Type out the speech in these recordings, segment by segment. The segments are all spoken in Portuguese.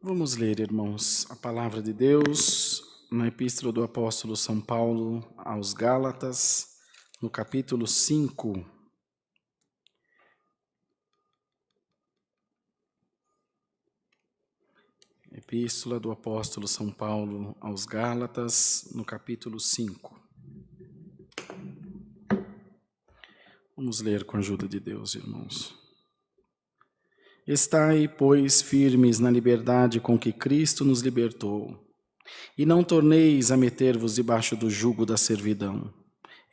Vamos ler, irmãos, a palavra de Deus na Epístola do Apóstolo São Paulo aos Gálatas, no capítulo 5. Epístola do Apóstolo São Paulo aos Gálatas, no capítulo 5. Vamos ler com a ajuda de Deus, irmãos. Estai, pois, firmes na liberdade com que Cristo nos libertou, e não torneis a meter-vos debaixo do jugo da servidão.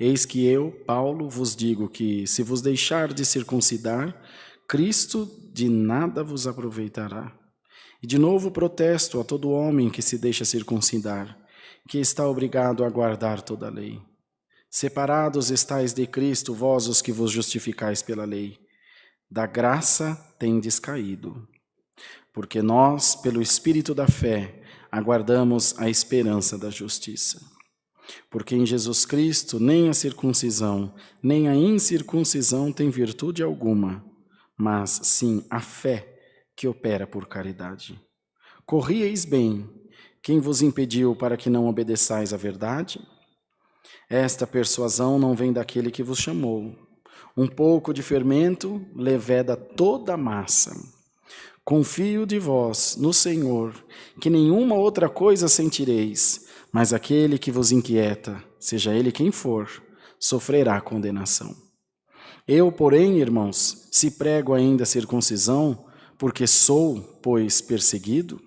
Eis que eu, Paulo, vos digo que, se vos deixar de circuncidar, Cristo de nada vos aproveitará. E de novo protesto a todo homem que se deixa circuncidar, que está obrigado a guardar toda a lei. Separados estáis de Cristo, vós os que vos justificais pela lei. Da graça tendes caído. Porque nós, pelo Espírito da fé, aguardamos a esperança da justiça. Porque em Jesus Cristo nem a circuncisão, nem a incircuncisão tem virtude alguma, mas sim a fé que opera por caridade. Corrieis bem, quem vos impediu para que não obedeçais à verdade? Esta persuasão não vem daquele que vos chamou. Um pouco de fermento leveda toda a massa. Confio de vós no Senhor, que nenhuma outra coisa sentireis, mas aquele que vos inquieta, seja ele quem for, sofrerá condenação. Eu, porém, irmãos, se prego ainda a circuncisão, porque sou, pois, perseguido,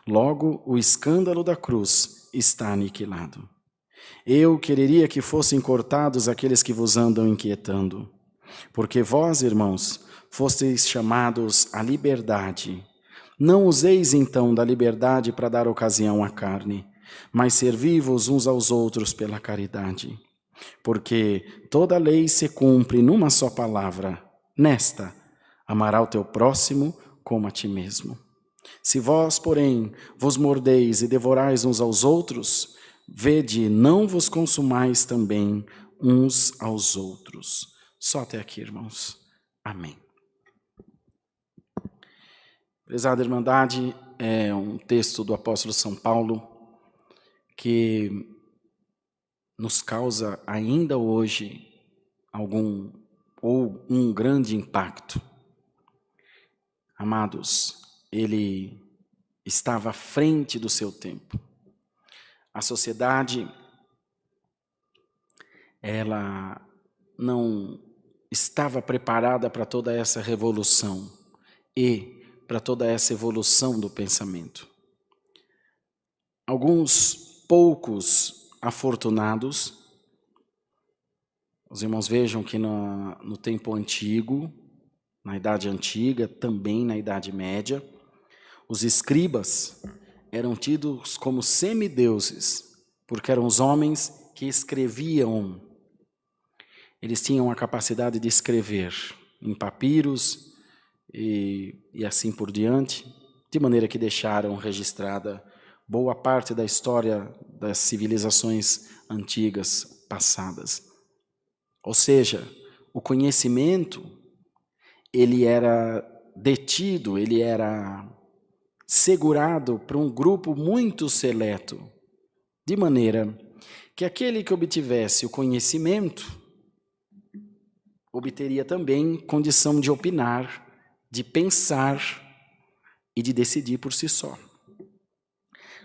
logo o escândalo da cruz está aniquilado. Eu quereria que fossem cortados aqueles que vos andam inquietando, porque vós, irmãos, fosteis chamados à liberdade. Não useis então da liberdade para dar ocasião à carne, mas servi-vos uns aos outros pela caridade. Porque toda a lei se cumpre numa só palavra, nesta: amarás o teu próximo como a ti mesmo. Se vós, porém, vos mordeis e devorais uns aos outros, vede, não vos consumais também uns aos outros. Só até aqui, irmãos. Amém. Prezada Irmandade, é um texto do apóstolo São Paulo que nos causa ainda hoje um grande impacto. Amados, ele estava à frente do seu tempo. A sociedade, ela não estava preparada para toda essa revolução e para toda essa evolução do pensamento. Alguns poucos afortunados, os irmãos vejam que no tempo antigo, na Idade Antiga, também na Idade Média, os escribas eram tidos como semideuses, porque eram os homens que escreviam. Eles tinham a capacidade de escrever em papiros e assim por diante, de maneira que deixaram registrada boa parte da história das civilizações antigas passadas. Ou seja, o conhecimento, ele era detido, ele era segurado por um grupo muito seleto, de maneira que aquele que obtivesse o conhecimento obteria também condição de opinar, de pensar e de decidir por si só.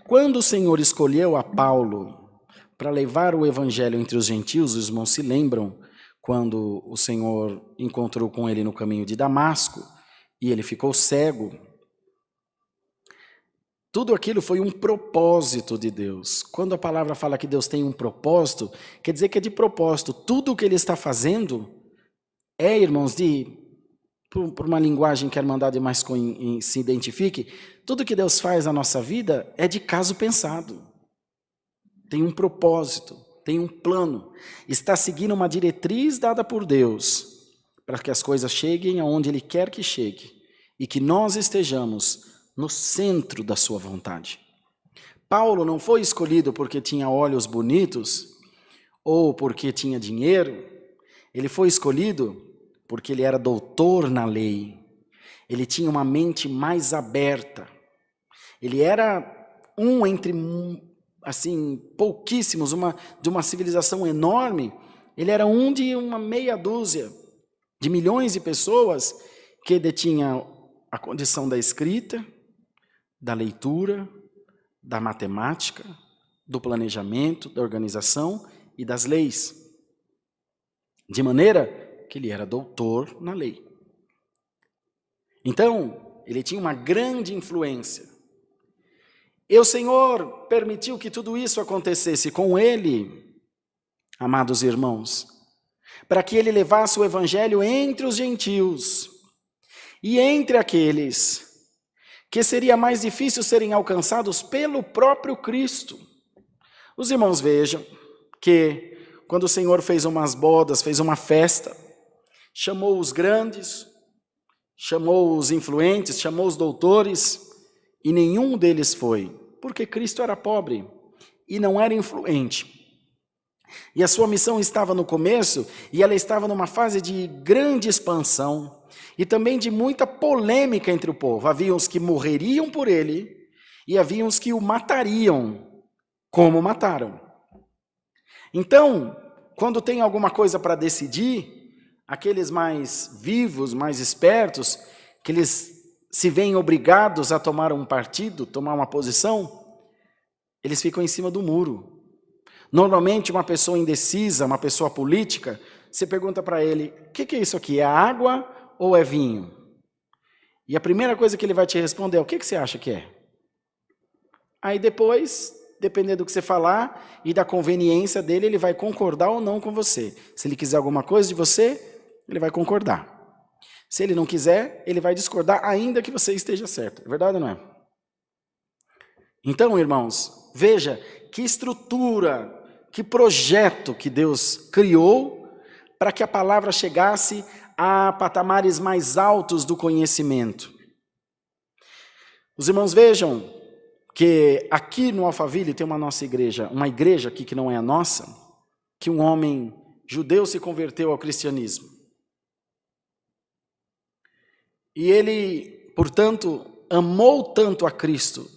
Quando o Senhor escolheu a Paulo para levar o evangelho entre os gentios, os irmãos se lembram quando o Senhor encontrou com ele no caminho de Damasco e ele ficou cego. Tudo aquilo foi um propósito de Deus. Quando a palavra fala que Deus tem um propósito, quer dizer que é de propósito. Tudo o que ele está fazendo é, irmãos, por uma linguagem que a Irmandade mais se identifique, tudo que Deus faz na nossa vida é de caso pensado. Tem um propósito, tem um plano. Está seguindo uma diretriz dada por Deus para que as coisas cheguem aonde Ele quer que chegue e que nós estejamos no centro da sua vontade. Paulo não foi escolhido porque tinha olhos bonitos ou porque tinha dinheiro. Ele foi escolhido porque ele era doutor na lei. Ele tinha uma mente mais aberta. Ele era um entre, assim, pouquíssimos, de uma civilização enorme. Ele era um de uma meia dúzia de milhões de pessoas que detinha a condição da escrita, da leitura, da matemática, do planejamento, da organização e das leis. De maneira que ele era doutor na lei. Então, ele tinha uma grande influência. E o Senhor permitiu que tudo isso acontecesse com ele, amados irmãos, para que ele levasse o evangelho entre os gentios e entre aqueles que seria mais difícil serem alcançados pelo próprio Cristo. Os irmãos vejam que quando o Senhor fez umas bodas, fez uma festa, chamou os grandes, chamou os influentes, chamou os doutores, e nenhum deles foi, porque Cristo era pobre e não era influente. E a sua missão estava no começo, e ela estava numa fase de grande expansão, e também de muita polêmica entre o povo. Havia os que morreriam por ele, e havia os que o matariam, como mataram. Então, quando tem alguma coisa para decidir, aqueles mais vivos, mais espertos, que eles se veem obrigados a tomar um partido, tomar uma posição, eles ficam em cima do muro. Normalmente, uma pessoa indecisa, uma pessoa política, você pergunta para ele, o que é isso aqui? É água ou é vinho? E a primeira coisa que ele vai te responder é, o que você acha que é? Aí depois, dependendo do que você falar e da conveniência dele, ele vai concordar ou não com você. Se ele quiser alguma coisa de você, ele vai concordar. Se ele não quiser, ele vai discordar, ainda que você esteja certo. É verdade ou não é? Então, irmãos, veja que estrutura, que projeto que Deus criou para que a palavra chegasse a patamares mais altos do conhecimento. Os irmãos vejam que aqui no Alphaville tem uma igreja aqui que não é a nossa, que um homem judeu se converteu ao cristianismo. E ele, portanto, amou tanto a Cristo,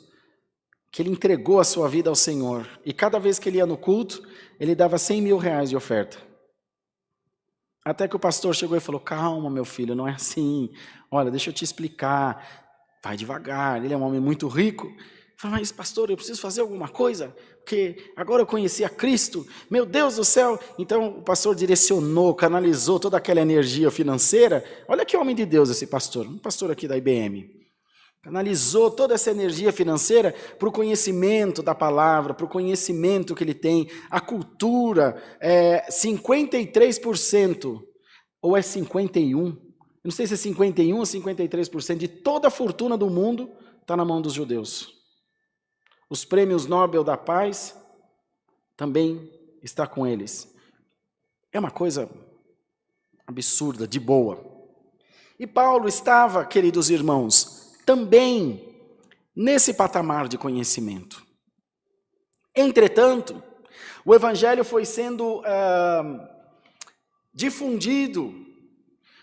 que ele entregou a sua vida ao Senhor. E cada vez que ele ia no culto, ele dava 100 mil reais de oferta. Até que o pastor chegou e falou, calma, meu filho, não é assim. Olha, deixa eu te explicar. Vai devagar. Ele é um homem muito rico. Ele falou, mas pastor, eu preciso fazer alguma coisa, porque agora eu conheci a Cristo. Meu Deus do céu. Então o pastor direcionou, canalizou toda aquela energia financeira. Olha que homem de Deus esse pastor. Um pastor aqui da IBM. Canalizou toda essa energia financeira para o conhecimento da palavra, para o conhecimento que ele tem, a cultura, 53%, ou é 51%, eu não sei se é 51% ou 53% de toda a fortuna do mundo está na mão dos judeus. Os prêmios Nobel da Paz também está com eles. É uma coisa absurda, de boa. E Paulo estava, queridos irmãos, também nesse patamar de conhecimento. Entretanto, o evangelho foi sendo difundido,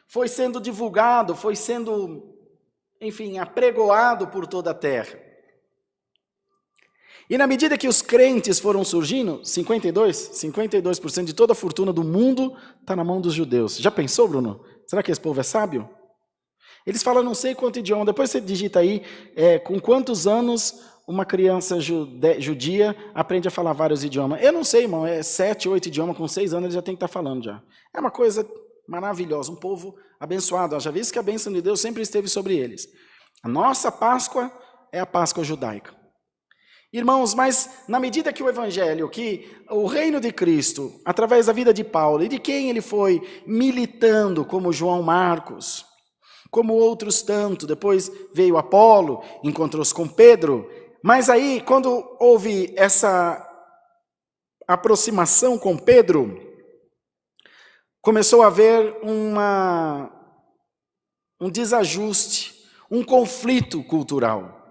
foi sendo divulgado, foi sendo, enfim, apregoado por toda a terra. E na medida que os crentes foram surgindo, 52% de toda a fortuna do mundo está na mão dos judeus. Já pensou, Bruno? Será que esse povo é sábio? Eles falam não sei quanto idioma, depois você digita aí, com quantos anos uma criança judia aprende a falar vários idiomas. Eu não sei, irmão, 7, 8 idiomas, com 6 anos ele já tem que estar falando já. É uma coisa maravilhosa, um povo abençoado. Já visto que a bênção de Deus sempre esteve sobre eles. A nossa Páscoa é a Páscoa judaica. Irmãos, mas na medida que o Evangelho, que o reino de Cristo, através da vida de Paulo e de quem ele foi militando, como João Marcos, como outros tanto, depois veio Apolo, encontrou-se com Pedro, mas aí, quando houve essa aproximação com Pedro, começou a haver um desajuste, um conflito cultural.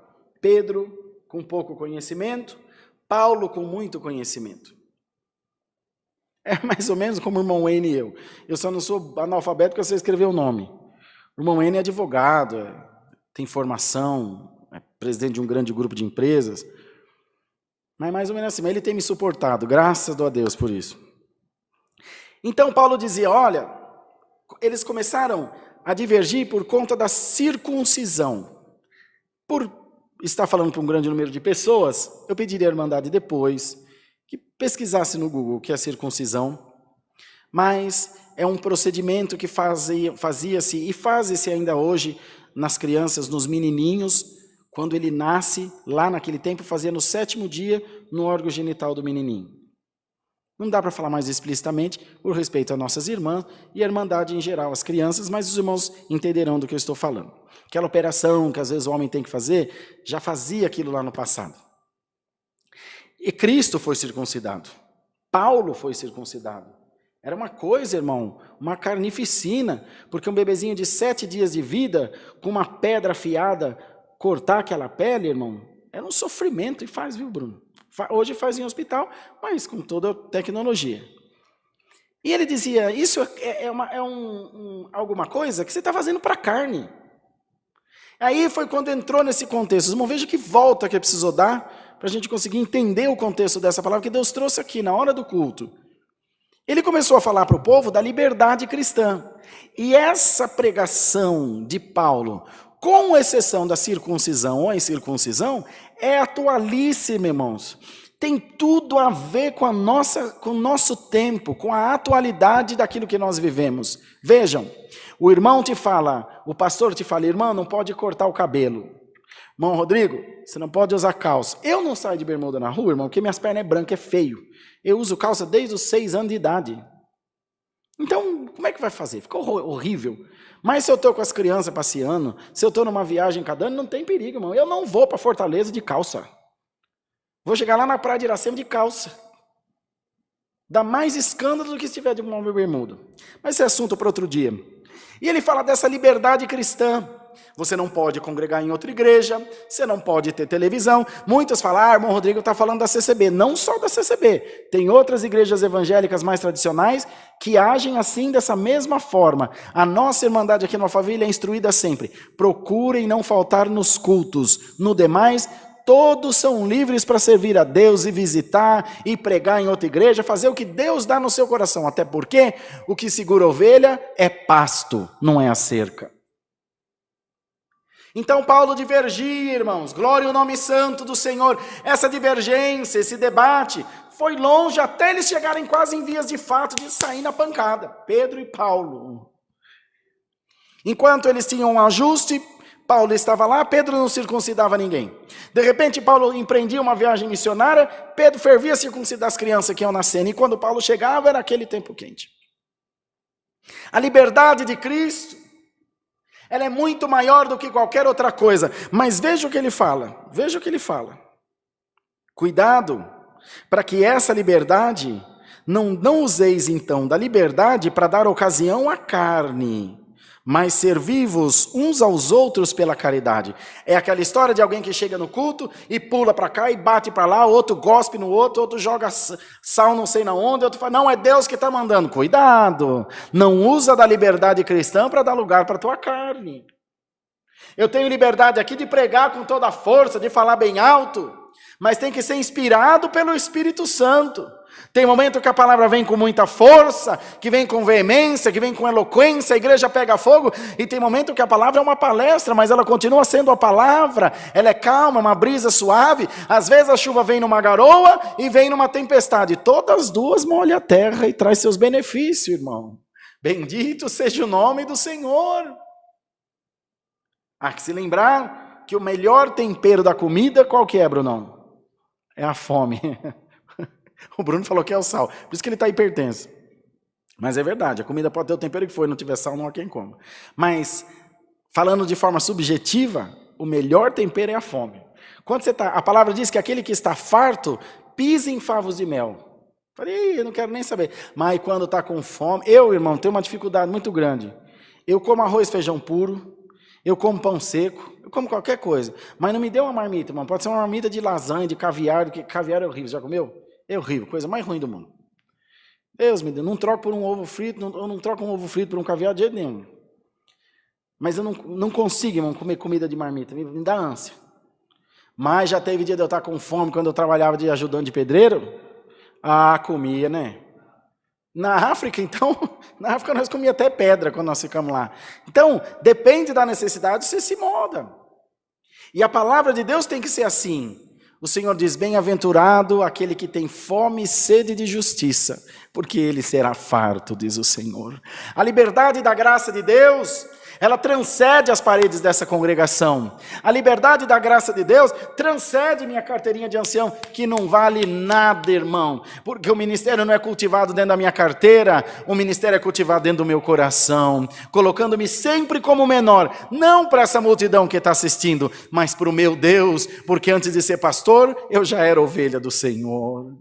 Pedro com pouco conhecimento, Paulo com muito conhecimento. É mais ou menos como o irmão Wayne e eu. Eu só não sou analfabeto porque você escreveu o nome. O irmão Wayne é advogado, tem formação, é presidente de um grande grupo de empresas. Mas mais ou menos assim, mas ele tem me suportado, graças a Deus por isso. Então Paulo dizia, olha, eles começaram a divergir por conta da circuncisão. Por estar falando para um grande número de pessoas, eu pediria à Irmandade depois que pesquisasse no Google o que é circuncisão, mas é um procedimento que fazia-se e faz-se ainda hoje nas crianças, nos menininhos, quando ele nasce, lá naquele tempo, fazia no 7º dia no órgão genital do menininho. Não dá para falar mais explicitamente, por respeito às nossas irmãs e à Irmandade em geral, as crianças, mas os irmãos entenderão do que eu estou falando. Aquela operação que às vezes o homem tem que fazer, já fazia aquilo lá no passado. E Cristo foi circuncidado. Paulo foi circuncidado. Era uma coisa, irmão, uma carnificina, porque um bebezinho de 7 dias de vida, com uma pedra afiada, cortar aquela pele, irmão, era um sofrimento, e faz, viu, Bruno? Hoje faz em hospital, mas com toda a tecnologia. E ele dizia, isso alguma coisa que você está fazendo para a carne. Aí foi quando entrou nesse contexto. Irmão, veja que volta que precisou dar, para a gente conseguir entender o contexto dessa palavra que Deus trouxe aqui, na hora do culto. Ele começou a falar para o povo da liberdade cristã. E essa pregação de Paulo, com exceção da circuncisão ou incircuncisão, é atualíssima, irmãos. Tem tudo a ver com o nosso tempo, com a atualidade daquilo que nós vivemos. Vejam, o irmão te fala, o pastor te fala, irmão, não pode cortar o cabelo. Irmão Rodrigo, você não pode usar calça. Eu não saio de bermuda na rua, irmão, porque minhas pernas é branca, é feio. Eu uso calça desde os 6 anos de idade. Então, como é que vai fazer? Ficou horrível. Mas se eu estou com as crianças passeando, se eu estou numa viagem cada ano, não tem perigo, irmão. Eu não vou para Fortaleza de calça. Vou chegar lá na praia de Iracema de calça. Dá mais escândalo do que se tiver de uma bermuda. Mas esse é assunto para outro dia. E ele fala dessa liberdade cristã. Você não pode congregar em outra igreja, você não pode ter televisão. Muitos falam, irmão Rodrigo está falando da CCB. Não só da CCB, tem outras igrejas evangélicas mais tradicionais que agem assim, dessa mesma forma. A nossa Irmandade aqui no Alphaville é instruída sempre. Procurem não faltar nos cultos. No demais, todos são livres para servir a Deus e visitar e pregar em outra igreja, fazer o que Deus dá no seu coração. Até porque o que segura a ovelha é pasto, não é a cerca. Então Paulo divergia, irmãos, glória ao nome santo do Senhor. Essa divergência, esse debate, foi longe até eles chegarem quase em vias de fato de sair na pancada. Pedro e Paulo. Enquanto eles tinham um ajuste, Paulo estava lá, Pedro não circuncidava ninguém. De repente Paulo empreendia uma viagem missionária, Pedro fervia a circuncidar as crianças que iam nascendo. E quando Paulo chegava, era aquele tempo quente. A liberdade de Cristo, ela é muito maior do que qualquer outra coisa. Mas veja o que ele fala. Veja o que ele fala. Cuidado, para que essa liberdade, não useis então da liberdade para dar ocasião à carne, mas servi-vos uns aos outros pela caridade. É aquela história de alguém que chega no culto e pula para cá e bate para lá, outro gospe no outro joga sal não sei na onde, outro fala, não, é Deus que está mandando. Cuidado, não usa da liberdade cristã para dar lugar para a tua carne. Eu tenho liberdade aqui de pregar com toda a força, de falar bem alto, mas tem que ser inspirado pelo Espírito Santo. Tem momento que a palavra vem com muita força, que vem com veemência, que vem com eloquência, a igreja pega fogo, e tem momento que a palavra é uma palestra, mas ela continua sendo a palavra, ela é calma, uma brisa suave. Às vezes a chuva vem numa garoa e vem numa tempestade, todas as duas molham a terra e traz seus benefícios, irmão. Bendito seja o nome do Senhor. Há que se lembrar que o melhor tempero da comida, qual que é, Brunão? É a fome. O Bruno falou que é o sal, por isso que ele está hipertenso. Mas é verdade, a comida pode ter o tempero que for, não tiver sal, não há quem coma. Mas, falando de forma subjetiva, o melhor tempero é a fome. Quando a palavra diz que aquele que está farto, pisa em favos de mel. Falei, eu não quero nem saber. Mas quando está com fome, eu, irmão, tenho uma dificuldade muito grande. Eu como arroz e feijão puro, eu como pão seco, eu como qualquer coisa. Mas não me dê uma marmita, irmão. Pode ser uma marmita de lasanha, de caviar, porque caviar é horrível. Já comeu? É horrível, coisa mais ruim do mundo. Deus me deu, não troco por um ovo frito, eu não troco um ovo frito por um caviar de jeito nenhum. Mas eu não consigo, irmão, comer comida de marmita, me dá ânsia. Mas já teve dia de eu estar com fome quando eu trabalhava de ajudante de pedreiro? Ah, comia, né? Na África, então, na África nós comíamos até pedra quando nós ficamos lá. Então, depende da necessidade, você se molda. E a palavra de Deus tem que ser assim. O Senhor diz, bem-aventurado aquele que tem fome e sede de justiça, porque ele será farto, diz o Senhor. A liberdade da graça de Deus, ela transcende as paredes dessa congregação. A liberdade da graça de Deus transcende minha carteirinha de ancião, que não vale nada, irmão. Porque o ministério não é cultivado dentro da minha carteira, o ministério é cultivado dentro do meu coração, colocando-me sempre como menor, não para essa multidão que está assistindo, mas para o meu Deus, porque antes de ser pastor, eu já era ovelha do Senhor.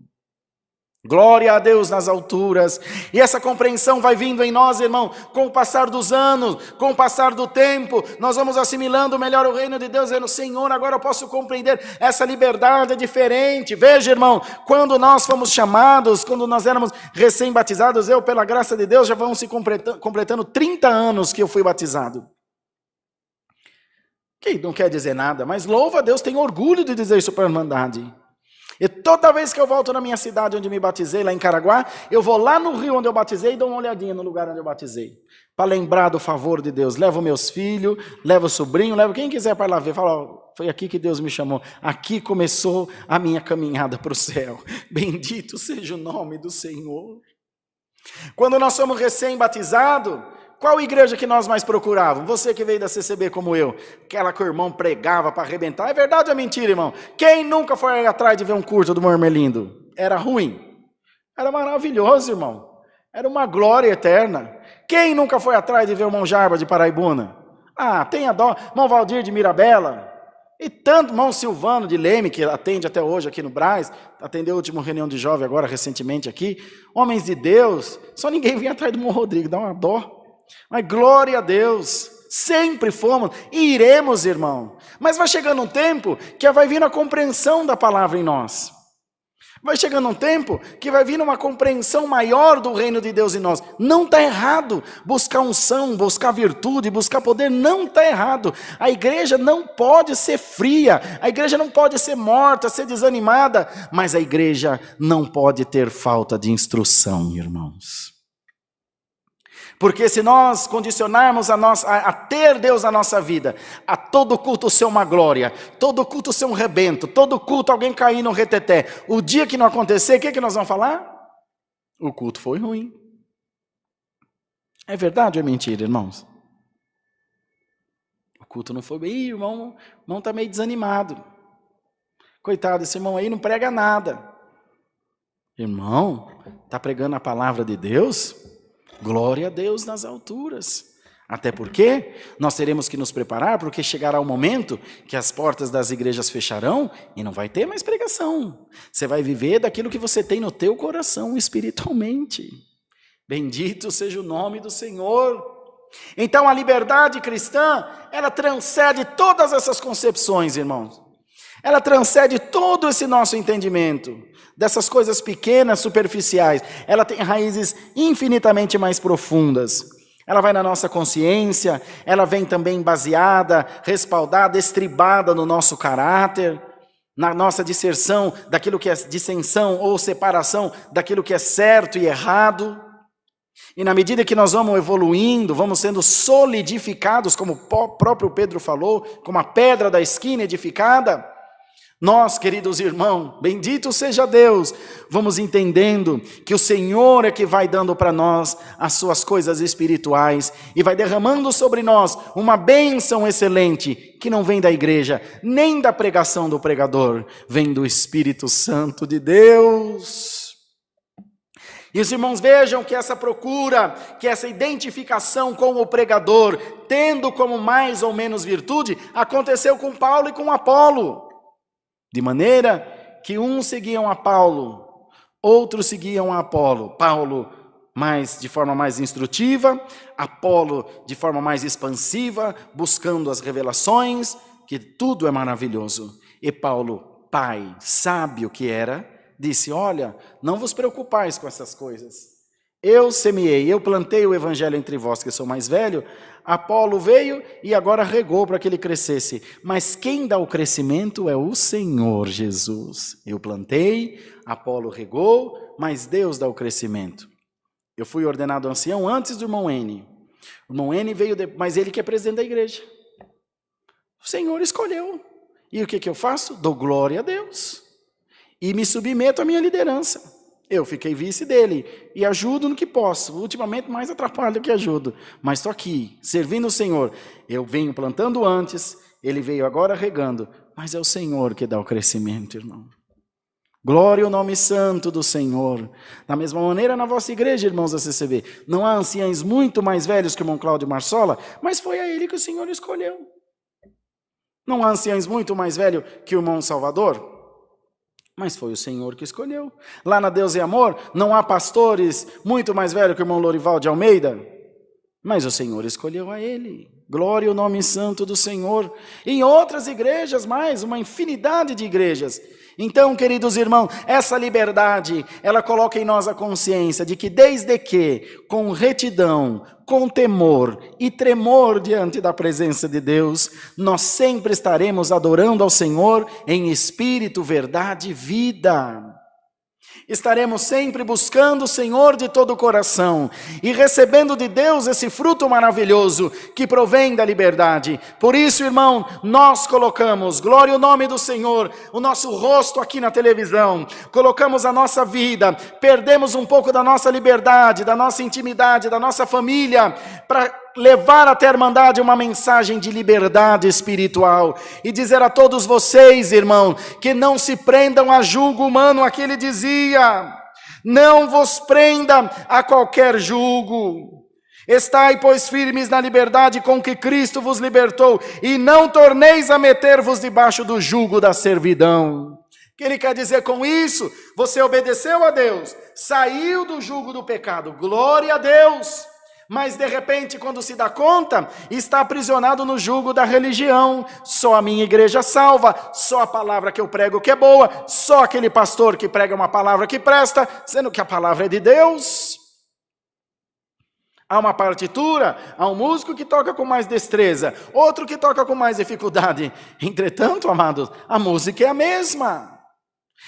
Glória a Deus nas alturas. E essa compreensão vai vindo em nós, irmão, com o passar dos anos, com o passar do tempo, nós vamos assimilando melhor o reino de Deus, dizendo, Senhor, agora eu posso compreender, essa liberdade é diferente. Veja, irmão, quando nós fomos chamados, quando nós éramos recém-batizados, eu, pela graça de Deus, já vão se completando 30 anos que eu fui batizado. Que não quer dizer nada, mas louva a Deus, tenho orgulho de dizer isso para a Irmandade. E toda vez que eu volto na minha cidade onde me batizei, lá em Caraguá, eu vou lá no rio onde eu batizei e dou uma olhadinha no lugar onde eu batizei. Para lembrar do favor de Deus. Levo meus filhos, levo o sobrinho, levo quem quiser para lá ver. Fala, ó, foi aqui que Deus me chamou. Aqui começou a minha caminhada para o céu. Bendito seja o nome do Senhor. Quando nós somos recém-batizados, qual igreja que nós mais procurávamos? Você que veio da CCB como eu, aquela que o irmão pregava para arrebentar. É verdade ou é mentira, irmão? Quem nunca foi atrás de ver um curso do Mormelindo? Era ruim? Era maravilhoso, irmão. Era uma glória eterna. Quem nunca foi atrás de ver o irmão Jarba de Paraibuna? Ah, tenha dó. Irmão Valdir de Mirabela. E tanto irmão Silvano de Leme, que atende até hoje aqui no Brás, atendeu a última reunião de jovem agora, recentemente aqui. Homens de Deus. Só ninguém vinha atrás do irmão Rodrigo, dá uma dó. Mas glória a Deus, sempre fomos e iremos, irmão. Mas vai chegando um tempo que vai vir a compreensão da palavra em nós. Vai chegando um tempo que vai vir uma compreensão maior do reino de Deus em nós. Não está errado buscar unção, buscar virtude, buscar poder, não está errado. A igreja não pode ser fria, a igreja não pode ser morta, ser desanimada, mas a igreja não pode ter falta de instrução, irmãos. Porque se nós condicionarmos a ter Deus na nossa vida, a todo culto ser uma glória, todo culto ser um rebento, todo culto alguém cair no reteté, o dia que não acontecer, o que nós vamos falar? O culto foi ruim. É verdade ou é mentira, irmãos? O culto não foi bem. Ih, o irmão está meio desanimado. Coitado, esse irmão aí não prega nada. Irmão, está pregando a palavra de Deus? Glória a Deus nas alturas. Até porque nós teremos que nos preparar, porque chegará o momento que as portas das igrejas fecharão e não vai ter mais pregação. Você vai viver daquilo que você tem no teu coração espiritualmente. Bendito seja o nome do Senhor. Então a liberdade cristã, ela transcende todas essas concepções, irmãos. Ela transcende todo esse nosso entendimento, dessas coisas pequenas, superficiais. Ela tem raízes infinitamente mais profundas. Ela vai na nossa consciência, ela vem também baseada, respaldada, estribada no nosso caráter, na nossa disserção daquilo que é dissensão ou separação daquilo que é certo e errado. E na medida que nós vamos evoluindo, vamos sendo solidificados, como o próprio Pedro falou, como a pedra da esquina edificada, nós, queridos irmãos, bendito seja Deus, vamos entendendo que o Senhor é que vai dando para nós as suas coisas espirituais e vai derramando sobre nós uma bênção excelente que não vem da igreja, nem da pregação do pregador, vem do Espírito Santo de Deus. E os irmãos vejam que essa procura, que essa identificação com o pregador, tendo como mais ou menos virtude, aconteceu com Paulo e com Apolo. De maneira que uns seguiam a Paulo, outros seguiam a Apolo. Paulo de forma mais instrutiva, Apolo de forma mais expansiva, buscando as revelações, que tudo é maravilhoso. E Paulo, pai, sábio que era, disse, olha, não vos preocupais com essas coisas. Eu semeei, eu plantei o evangelho entre vós, que sou mais velho, Apolo veio e agora regou para que ele crescesse. Mas quem dá o crescimento é o Senhor Jesus. Eu plantei, Apolo regou, mas Deus dá o crescimento. Eu fui ordenado ancião antes do irmão N. O irmão N veio, mas ele que é presidente da igreja. O Senhor escolheu. E o que eu faço? Dou glória a Deus. E me submeto à minha liderança. Eu fiquei vice dele e ajudo no que posso. Ultimamente mais atrapalho do que ajudo. Mas estou aqui, servindo o Senhor. Eu venho plantando antes, ele veio agora regando. Mas é o Senhor que dá o crescimento, irmão. Glória ao nome santo do Senhor. Da mesma maneira, na vossa igreja, irmãos da CCB, não há anciães muito mais velhos que o irmão Cláudio Marsola, mas foi a ele que o Senhor escolheu. Não há anciães muito mais velhos que o irmão Salvador, mas foi o Senhor que escolheu. Lá na Deus e Amor, não há pastores muito mais velhos que o irmão Lorival de Almeida, mas o Senhor escolheu a ele. Glória ao nome santo do Senhor. Em outras igrejas mais, uma infinidade de igrejas. Então, queridos irmãos, essa liberdade, ela coloca em nós a consciência de que desde que, com retidão, com temor e tremor diante da presença de Deus, nós sempre estaremos adorando ao Senhor em espírito, verdade e vida. Estaremos sempre buscando o Senhor de todo o coração e recebendo de Deus esse fruto maravilhoso que provém da liberdade. Por isso, irmão, nós colocamos, glória ao nome do Senhor, o nosso rosto aqui na televisão, colocamos a nossa vida, perdemos um pouco da nossa liberdade, da nossa intimidade, da nossa família, para levar até a Irmandade uma mensagem de liberdade espiritual e dizer a todos vocês, irmão, que não se prendam a julgo humano. Aqui ele dizia, não vos prenda a qualquer julgo. Estai, pois, firmes na liberdade com que Cristo vos libertou e não torneis a meter-vos debaixo do jugo da servidão. O que ele quer dizer com isso? Você obedeceu a Deus, saiu do jugo do pecado, glória a Deus. Mas de repente, quando se dá conta, está aprisionado no jugo da religião. Só a minha igreja salva, só a palavra que eu prego que é boa, só aquele pastor que prega uma palavra que presta, sendo que a palavra é de Deus. Há uma partitura, há um músico que toca com mais destreza, outro que toca com mais dificuldade. Entretanto, amados, a música é a mesma.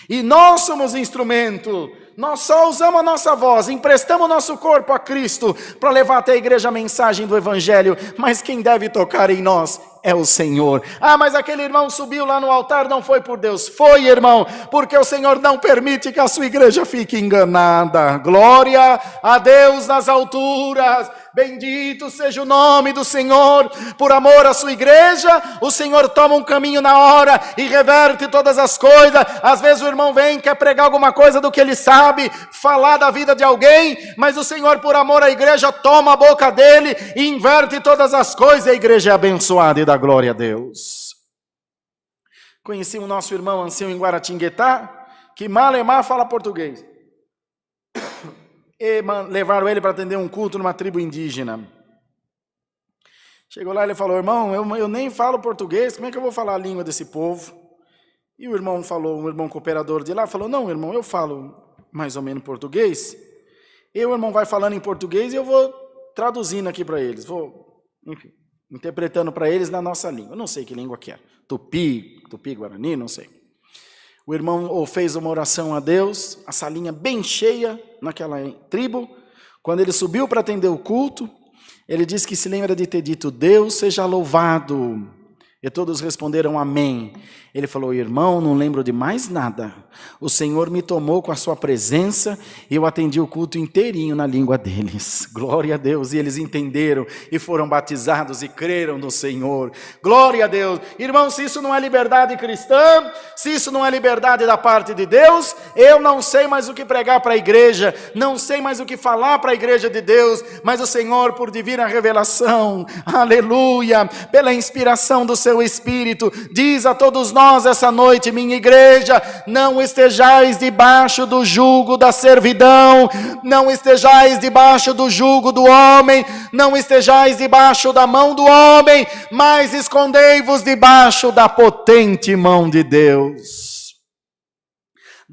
E nós somos instrumento. Nós só usamos a nossa voz, emprestamos o nosso corpo a Cristo para levar até a igreja a mensagem do Evangelho, mas quem deve tocar em nós é o Senhor. Ah, mas aquele irmão subiu lá no altar, não foi por Deus. Foi, irmão, porque o Senhor não permite que a sua igreja fique enganada. Glória a Deus nas alturas. Bendito seja o nome do Senhor. Por amor à sua igreja, o Senhor toma um caminho na hora e reverte todas as coisas. Às vezes o irmão vem, quer pregar alguma coisa do que ele sabe, falar da vida de alguém, mas o Senhor, por amor à igreja, toma a boca dele e inverte todas as coisas, e a igreja é abençoada e dá glória a Deus. Conheci um nosso irmão ancião em Guaratinguetá, que malemar fala português. E levaram ele para atender um culto numa tribo indígena. Chegou lá e ele falou, irmão, eu nem falo português, como é que eu vou falar a língua desse povo? E o irmão falou, um irmão cooperador de lá, falou, não, irmão, eu falo mais ou menos português. E o irmão vai falando em português e eu vou traduzindo aqui para eles. Vou, enfim, interpretando para eles na nossa língua. Eu não sei que língua que é. Tupi, Guarani, não sei. O irmão fez uma oração a Deus, a salinha bem cheia naquela tribo. Quando ele subiu para atender o culto, ele disse que se lembra de ter dito, Deus seja louvado. E todos responderam amém. Ele falou, irmão, não lembro de mais nada. O Senhor me tomou com a sua presença e eu atendi o culto inteirinho na língua deles. Glória a Deus. E eles entenderam e foram batizados e creram no Senhor. Glória a Deus. Irmão, se isso não é liberdade cristã, se isso não é liberdade da parte de Deus, eu não sei mais o que pregar para a igreja, não sei mais o que falar para a igreja de Deus, mas o Senhor, por divina revelação, aleluia, pela inspiração do seu Espírito, diz a todos nós essa noite, minha igreja, não estejais debaixo do jugo da servidão, não estejais debaixo do jugo do homem, não estejais debaixo da mão do homem, mas escondei-vos debaixo da potente mão de Deus.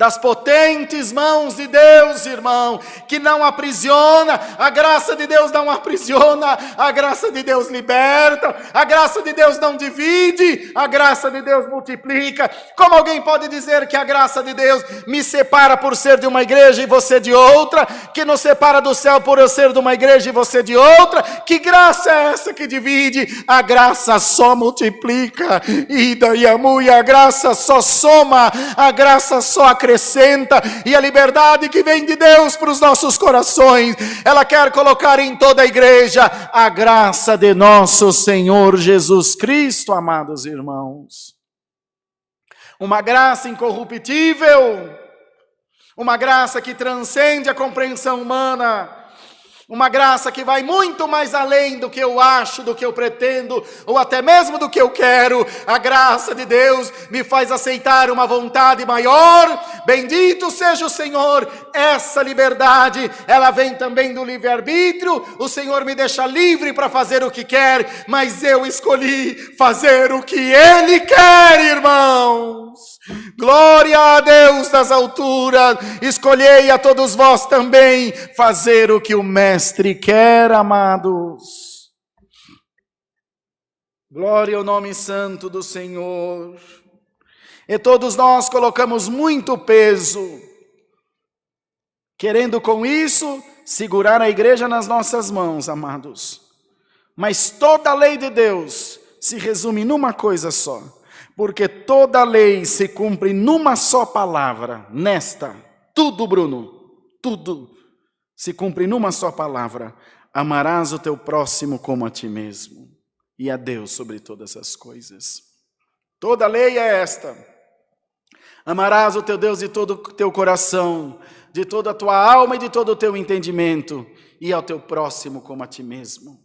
das potentes mãos de Deus, irmão, que não aprisiona. A graça de Deus não aprisiona, a graça de Deus liberta, a graça de Deus não divide, a graça de Deus multiplica. Como alguém pode dizer que a graça de Deus me separa por ser de uma igreja e você de outra, que nos separa do céu por eu ser de uma igreja e você de outra? Que graça é essa que divide? A graça só multiplica, e a graça só soma, a graça só acrescenta, e a liberdade que vem de Deus para os nossos corações, ela quer colocar em toda a igreja a graça de nosso Senhor Jesus Cristo, amados irmãos. Uma graça incorruptível, uma graça que transcende a compreensão humana, uma graça que vai muito mais além do que eu acho, do que eu pretendo, ou até mesmo do que eu quero. A graça de Deus me faz aceitar uma vontade maior. Bendito seja o Senhor. Essa liberdade, ela vem também do livre-arbítrio. O Senhor me deixa livre para fazer o que quer, mas eu escolhi fazer o que Ele quer, irmãos. Glória a Deus das alturas. Escolhei a todos vós também fazer o que o Mestre quer, amados. Glória ao nome santo do Senhor. E todos nós colocamos muito peso, querendo com isso segurar a igreja nas nossas mãos, amados. Mas toda a lei de Deus se resume numa coisa só. Porque toda a lei se cumpre numa só palavra, nesta. Tudo, Bruno, tudo se cumpre numa só palavra. Amarás o teu próximo como a ti mesmo. E a Deus sobre todas as coisas. Toda a lei é esta. Amarás o teu Deus de todo o teu coração, de toda a tua alma e de todo o teu entendimento. E ao teu próximo como a ti mesmo.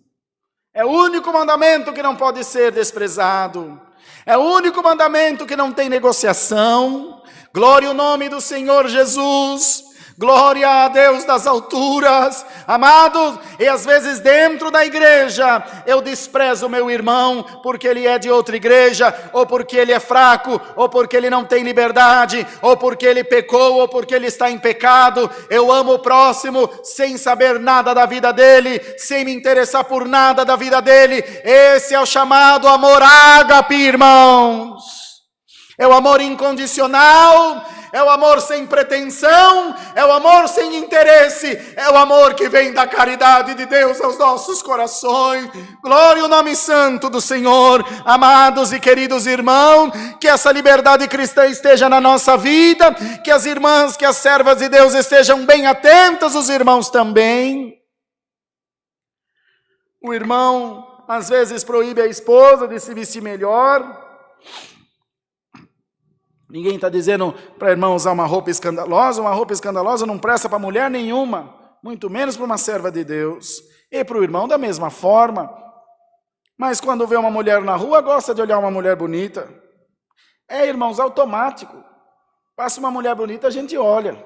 É o único mandamento que não pode ser desprezado. É o único mandamento que não tem negociação. Glória ao nome do Senhor Jesus. Glória a Deus das alturas. Amados, e às vezes dentro da igreja eu desprezo o meu irmão porque ele é de outra igreja, ou porque ele é fraco, ou porque ele não tem liberdade, ou porque ele pecou, ou porque ele está em pecado. Eu amo o próximo sem saber nada da vida dele, sem me interessar por nada da vida dele. Esse é o chamado amor ágape, irmãos. É o amor incondicional, é o amor sem pretensão, é o amor sem interesse, é o amor que vem da caridade de Deus aos nossos corações. Glória ao nome santo do Senhor. Amados e queridos irmãos, que essa liberdade cristã esteja na nossa vida, que as irmãs, que as servas de Deus estejam bem atentas, os irmãos também. O irmão às vezes proíbe a esposa de se vestir melhor. Ninguém está dizendo para a irmã usar uma roupa escandalosa não presta para mulher nenhuma, muito menos para uma serva de Deus, e para o irmão da mesma forma. Mas quando vê uma mulher na rua, gosta de olhar uma mulher bonita. Irmãos, automático. Passa uma mulher bonita, a gente olha.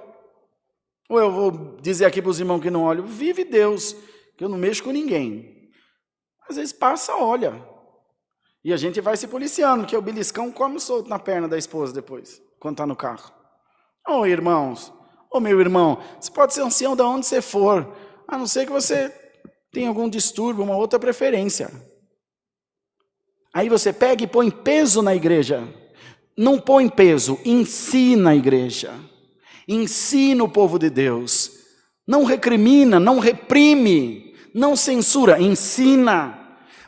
Ou eu vou dizer aqui para os irmãos que não olham, vive Deus, que eu não mexo com ninguém. Às vezes passa, olha. E a gente vai se policiando, porque o beliscão come solto na perna da esposa depois, quando está no carro. Irmãos, meu irmão, você pode ser ancião de onde você for, a não ser que você tenha algum distúrbio, uma outra preferência. Aí você pega e põe peso na igreja. Não põe peso, ensina a igreja. Ensina o povo de Deus. Não recrimina, não reprime, não censura, ensina.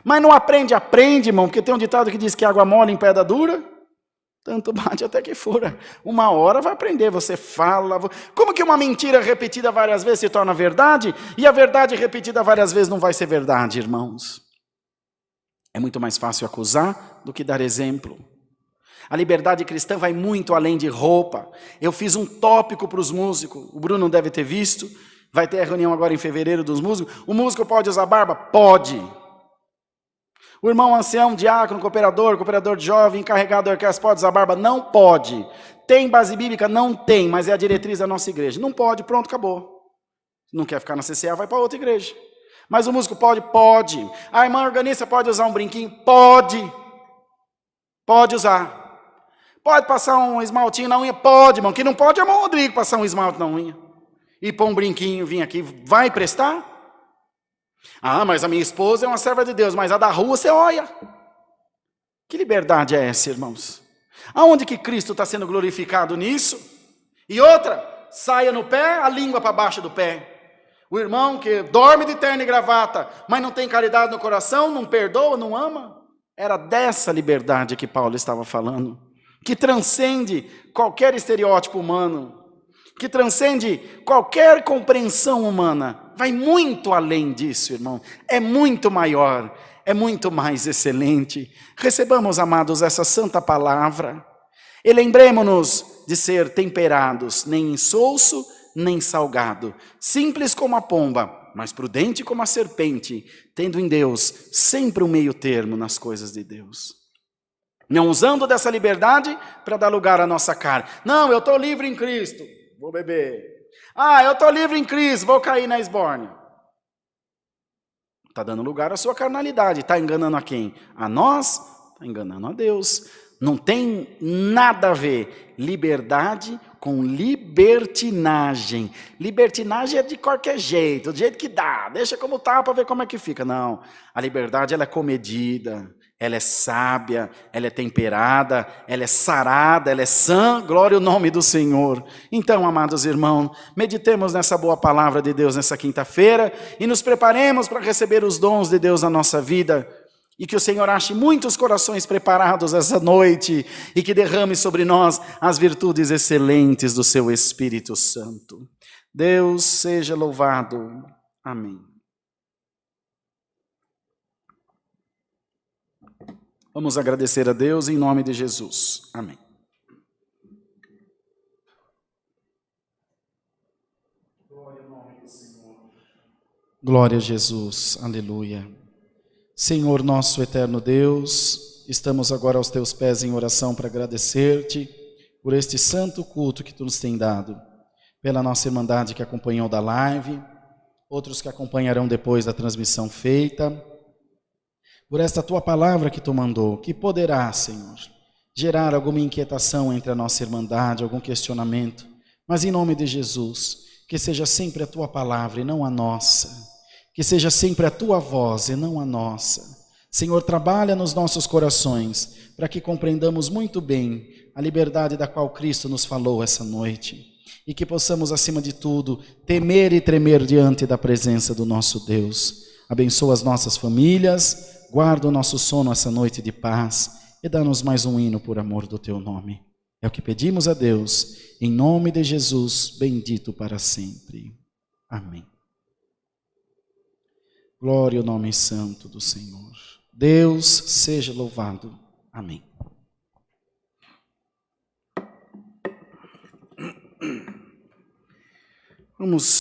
Mas não aprende, irmão, porque tem um ditado que diz que água mole em pedra dura, tanto bate até que fura. Uma hora vai aprender, você fala. Como que uma mentira repetida várias vezes se torna verdade? E a verdade repetida várias vezes não vai ser verdade, irmãos. É muito mais fácil acusar do que dar exemplo. A liberdade cristã vai muito além de roupa. Eu fiz um tópico para os músicos, o Bruno deve ter visto, vai ter a reunião agora em fevereiro dos músicos. O músico pode usar barba? Pode. O irmão ancião, diácono, cooperador de jovem, encarregado da orquestra, pode usar barba? Não pode. Tem base bíblica? Não tem, mas é a diretriz da nossa igreja. Não pode, pronto, acabou. Não quer ficar na CCA, vai para outra igreja. Mas o músico pode? Pode. A irmã organista pode usar um brinquinho? Pode. Pode usar. Pode passar um esmaltinho na unha? Pode, irmão. Que não pode é o irmão Rodrigo passar um esmalte na unha. E pôr um brinquinho, vir aqui. Vai prestar? Ah, mas a minha esposa é uma serva de Deus, mas a da rua você olha. Que liberdade é essa, irmãos? Aonde que Cristo está sendo glorificado nisso? E outra, saia no pé, a língua para baixo do pé. O irmão que dorme de terno e gravata, mas não tem caridade no coração, não perdoa, não ama. Era dessa liberdade que Paulo estava falando, que transcende qualquer estereótipo humano, que transcende qualquer compreensão humana. Vai muito além disso, irmão. É muito maior, é muito mais excelente. Recebamos, amados, essa santa palavra. E lembremos-nos de ser temperados, nem insosso, nem salgado, simples como a pomba, mas prudente como a serpente, tendo em Deus sempre um meio termo nas coisas de Deus. Não usando dessa liberdade para dar lugar à nossa carne. Não, eu estou livre em Cristo, vou beber. Ah, eu estou livre em Cristo, vou cair na esbórnia. Está dando lugar à sua carnalidade. Está enganando a quem? A nós? Está enganando a Deus. Não tem nada a ver liberdade com libertinagem. Libertinagem é de qualquer jeito, do jeito que dá. Deixa como tá para ver como é que fica. Não, a liberdade ela é comedida, ela é sábia, ela é temperada, ela é sarada, ela é sã. Glória ao nome do Senhor. Então, amados irmãos, meditemos nessa boa palavra de Deus nessa quinta-feira e nos preparemos para receber os dons de Deus na nossa vida. E que o Senhor ache muitos corações preparados essa noite e que derrame sobre nós as virtudes excelentes do seu Espírito Santo. Deus seja louvado. Amém. Vamos agradecer a Deus em nome de Jesus. Amém. Glória ao nome do Senhor. Glória a Jesus. Aleluia. Senhor nosso eterno Deus, estamos agora aos teus pés em oração para agradecer-te por este santo culto que tu nos tem dado, pela nossa irmandade que acompanhou da live, outros que acompanharão depois da transmissão feita, por esta tua palavra que tu mandou, que poderá, Senhor, gerar alguma inquietação entre a nossa irmandade, algum questionamento, mas em nome de Jesus, que seja sempre a tua palavra e não a nossa. Que seja sempre a tua voz e não a nossa. Senhor, trabalha nos nossos corações para que compreendamos muito bem a liberdade da qual Cristo nos falou essa noite. E que possamos, acima de tudo, temer e tremer diante da presença do nosso Deus. Abençoa as nossas famílias, guarda o nosso sono essa noite de paz e dá-nos mais um hino por amor do teu nome. É o que pedimos a Deus, em nome de Jesus, bendito para sempre. Amém. Glória ao nome santo do Senhor. Deus seja louvado. Amém. Vamos